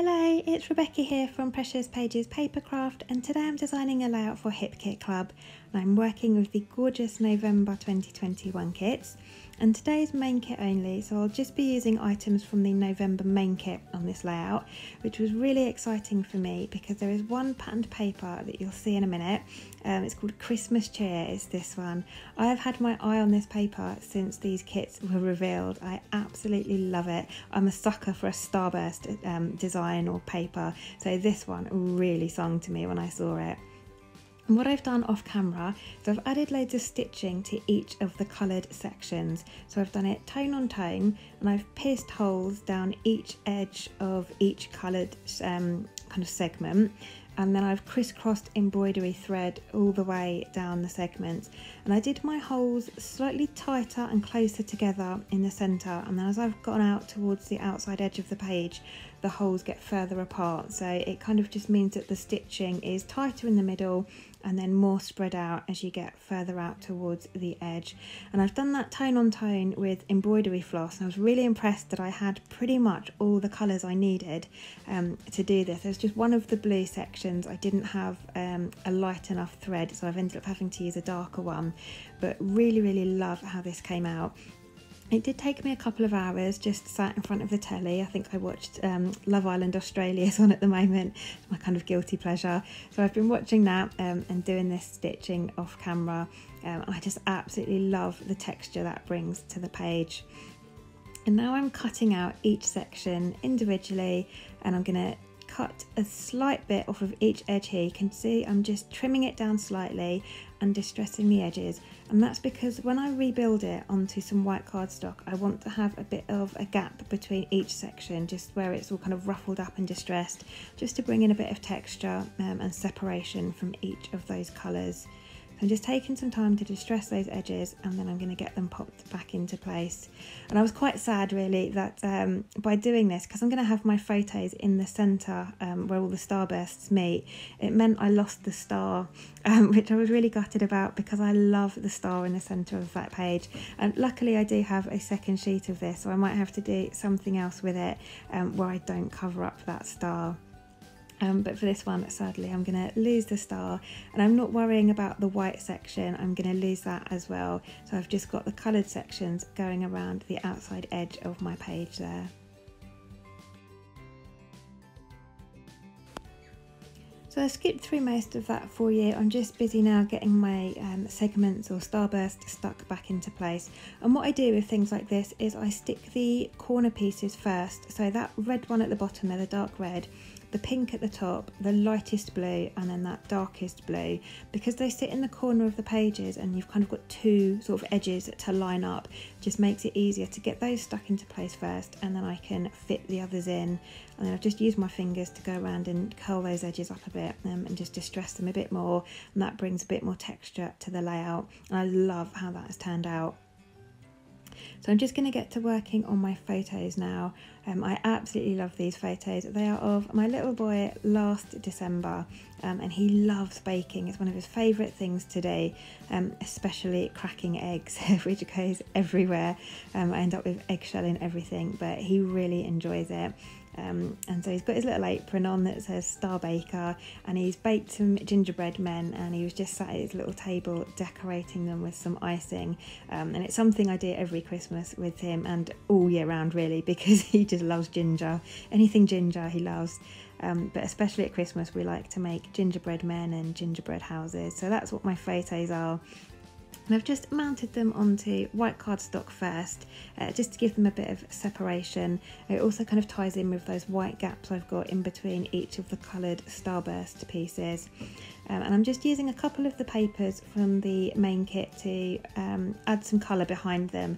Hello, it's Rebecca here from Precious Pages Papercraft, and today I'm designing a layout for Hip Kit Club, and I'm working with the gorgeous November 2021 kits, and today's main kit only, so I'll just be using items from the November main kit on this layout, which was really exciting for me because there is one patterned paper that you'll see in a minute. It's called Christmas Cheer, it's this one. I have had my eye on this paper since these kits were revealed. I absolutely love it. I'm a sucker for a starburst design or paper, so this one really sung to me when I saw it. And what I've done off camera is I've added loads of stitching to each of the coloured sections. So I've done it tone on tone, and I've pierced holes down each edge of each coloured kind of segment. And then I've crisscrossed embroidery thread all the way down the segments. And I did my holes slightly tighter and closer together in the centre, and then as I've gone out towards the outside edge of the page, the holes get further apart. So it kind of just means that the stitching is tighter in the middle and then more spread out as you get further out towards the edge. And I've done that tone on tone with embroidery floss, and I was really impressed that I had pretty much all the colours I needed to do this. There's just one of the blue sections I didn't have a light enough thread, so I've ended up having to use a darker one, but really love how this came out. It did take me a couple of hours, just sat in front of the telly. I think I watched Love Island Australia's on at the moment. It's my kind of guilty pleasure. So I've been watching that and doing this stitching off camera. I just absolutely love the texture that brings to the page. And now I'm cutting out each section individually, and I'm going to cut a slight bit off of each edge here. You can see I'm just trimming it down slightly and distressing the edges, and that's because when I rebuild it onto some white cardstock, I want to have a bit of a gap between each section, just where it's all kind of ruffled up and distressed, just to bring in a bit of texture and separation from each of those colours. I'm just taking some time to distress those edges, and then I'm going to get them popped back into place. And I was quite sad really that by doing this, because I'm going to have my photos in the centre where all the starbursts meet, it meant I lost the star, which I was really gutted about because I love the star in the centre of that page. And luckily I do have a second sheet of this, so I might have to do something else with it where I don't cover up that star. But for this one, sadly, I'm going to lose the star, and I'm not worrying about the white section. I'm going to lose that as well. So I've just got the coloured sections going around the outside edge of my page there. So I skipped through most of that for you. I'm just busy now getting my segments or starburst stuck back into place. And what I do with things like this is I stick the corner pieces first. So that red one at the bottom there, the dark red, the pink at the top, the lightest blue, and then that darkest blue, because they sit in the corner of the pages and you've kind of got two sort of edges to line up. Just makes it easier to get those stuck into place first, and then I can fit the others in. And then I've just used my fingers to go around and curl those edges up a bit and just distress them a bit more, and that brings a bit more texture to the layout, and I love how that has turned out. So I'm just going to get to working on my photos now. I absolutely love these photos. They are of my little boy last December, and he loves baking. It's one of his favourite things to do, especially cracking eggs, which goes everywhere. I end up with eggshell in everything, but he really enjoys it. And so he's got his little apron on that says Star Baker, and he's baked some gingerbread men, and he was just sat at his little table decorating them with some icing, and it's something I do every Christmas with him and all year round really, because he just loves ginger. Anything ginger he loves, but especially at Christmas we like to make gingerbread men and gingerbread houses. So that's what my photos are. And I've just mounted them onto white cardstock first, just to give them a bit of separation. It also kind of ties in with those white gaps I've got in between each of the coloured starburst pieces. And I'm just using a couple of the papers from the main kit to add some colour behind them.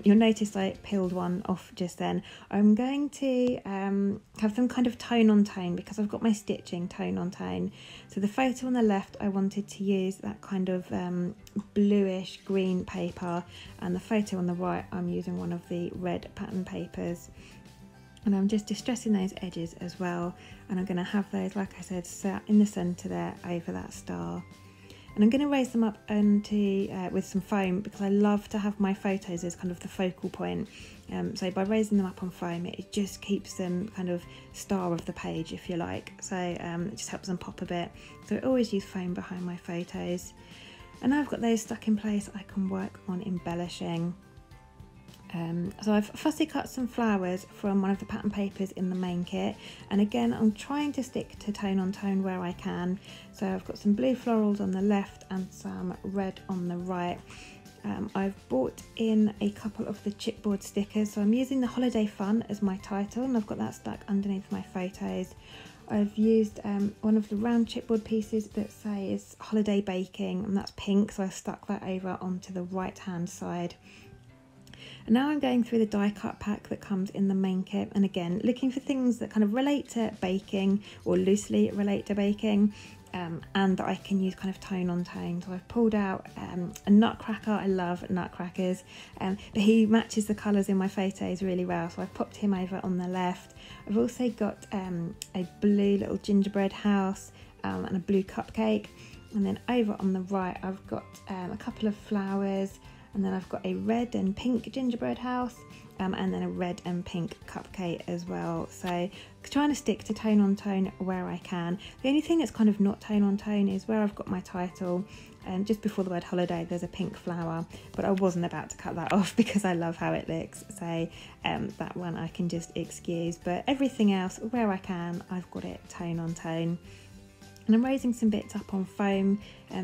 You'll notice I peeled one off just then. I'm going to have them kind of tone on tone because I've got my stitching tone on tone. So the photo on the left, I wanted to use that kind of bluish green paper, and the photo on the right, I'm using one of the red pattern papers. And I'm just distressing those edges as well, and I'm going to have those, like I said, sat in the centre there over that star. And I'm going to raise them up onto with some foam, because I love to have my photos as kind of the focal point. So by raising them up on foam, it just keeps them kind of star of the page, if you like. So it just helps them pop a bit. So I always use foam behind my photos. And now I've got those stuck in place, I can work on embellishing. So I've fussy cut some flowers from one of the pattern papers in the main kit, and again I'm trying to stick to tone on tone where I can. So I've got some blue florals on the left and some red on the right. I've bought in a couple of the chipboard stickers, so I'm using the Holiday Fun as my title, and I've got that stuck underneath my photos. I've used one of the round chipboard pieces that says Holiday Baking, and that's pink, so I've stuck that over onto the right hand side. And now I'm going through the die cut pack that comes in the main kit, and again looking for things that kind of relate to baking or loosely relate to baking, and that I can use kind of tone on tone. So I've pulled out a nutcracker. I love nutcrackers, but he matches the colours in my photos really well, so I've popped him over on the left. I've also got a blue little gingerbread house and a blue cupcake, and then over on the right I've got a couple of flowers, and then I've got a red and pink gingerbread house, and then a red and pink cupcake as well. So trying to stick to tone on tone where I can. The only thing that's kind of not tone on tone is where I've got my title, and just before the word holiday there's a pink flower, but I wasn't about to cut that off because I love how it looks, so that one I can just excuse. But everything else where I can, I've got it tone on tone. And I'm raising some bits up on foam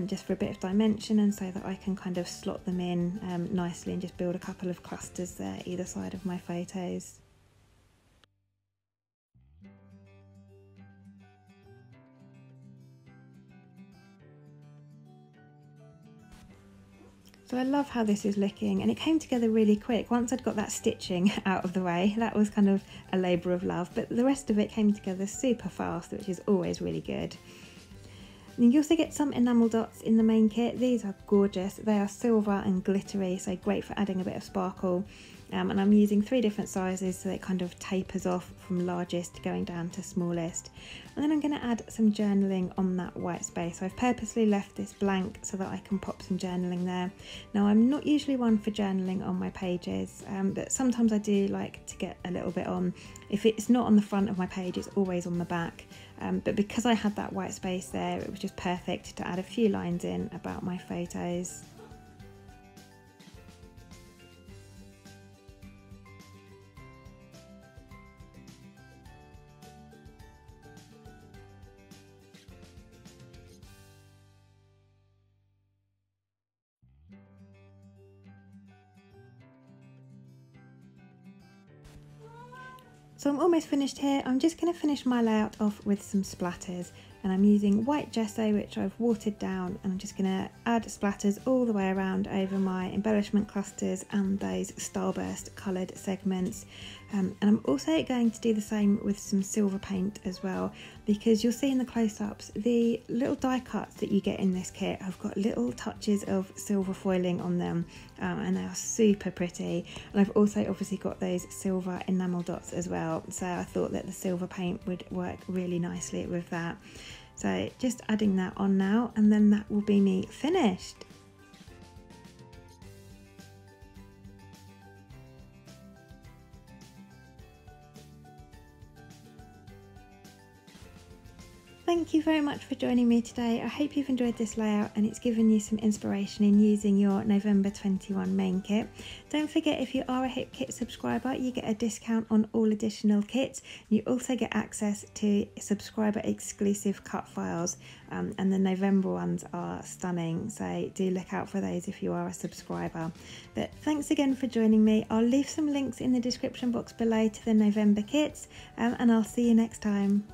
just for a bit of dimension, and so that I can kind of slot them in nicely and just build a couple of clusters there either side of my photos. So I love how this is looking, and it came together really quick. Once I'd got that stitching out of the way, that was kind of a labour of love, but the rest of it came together super fast, which is always really good. And you also get some enamel dots in the main kit. These are gorgeous. They are silver and glittery, so great for adding a bit of sparkle. And I'm using 3 different sizes, so it kind of tapers off from largest going down to smallest. And then I'm going to add some journaling on that white space. So I've purposely left this blank so that I can pop some journaling there. Now I'm not usually one for journaling on my pages, but sometimes I do like to get a little bit on. If it's not on the front of my page, it's always on the back. But because I had that white space there, it was just perfect to add a few lines in about my photos. So I'm almost finished here. I'm just going to finish my layout off with some splatters, and I'm using white gesso which I've watered down, and I'm just going to add splatters all the way around over my embellishment clusters and those starburst coloured segments. And I'm also going to do the same with some silver paint as well, because you'll see in the close-ups the little die cuts that you get in this kit have got little touches of silver foiling on them, and they are super pretty. And I've also obviously got those silver enamel dots as well, so I thought that the silver paint would work really nicely with that. So just adding that on now, and then that will be me finished. Thank you very much for joining me today. I hope you've enjoyed this layout and it's given you some inspiration in using your November 21 main kit. Don't forget, if you are a Hip Kit subscriber, you get a discount on all additional kits. You also get access to subscriber exclusive cut files, and the November ones are stunning, so do look out for those if you are a subscriber. But thanks again for joining me. I'll leave some links in the description box below to the November kits, and I'll see you next time.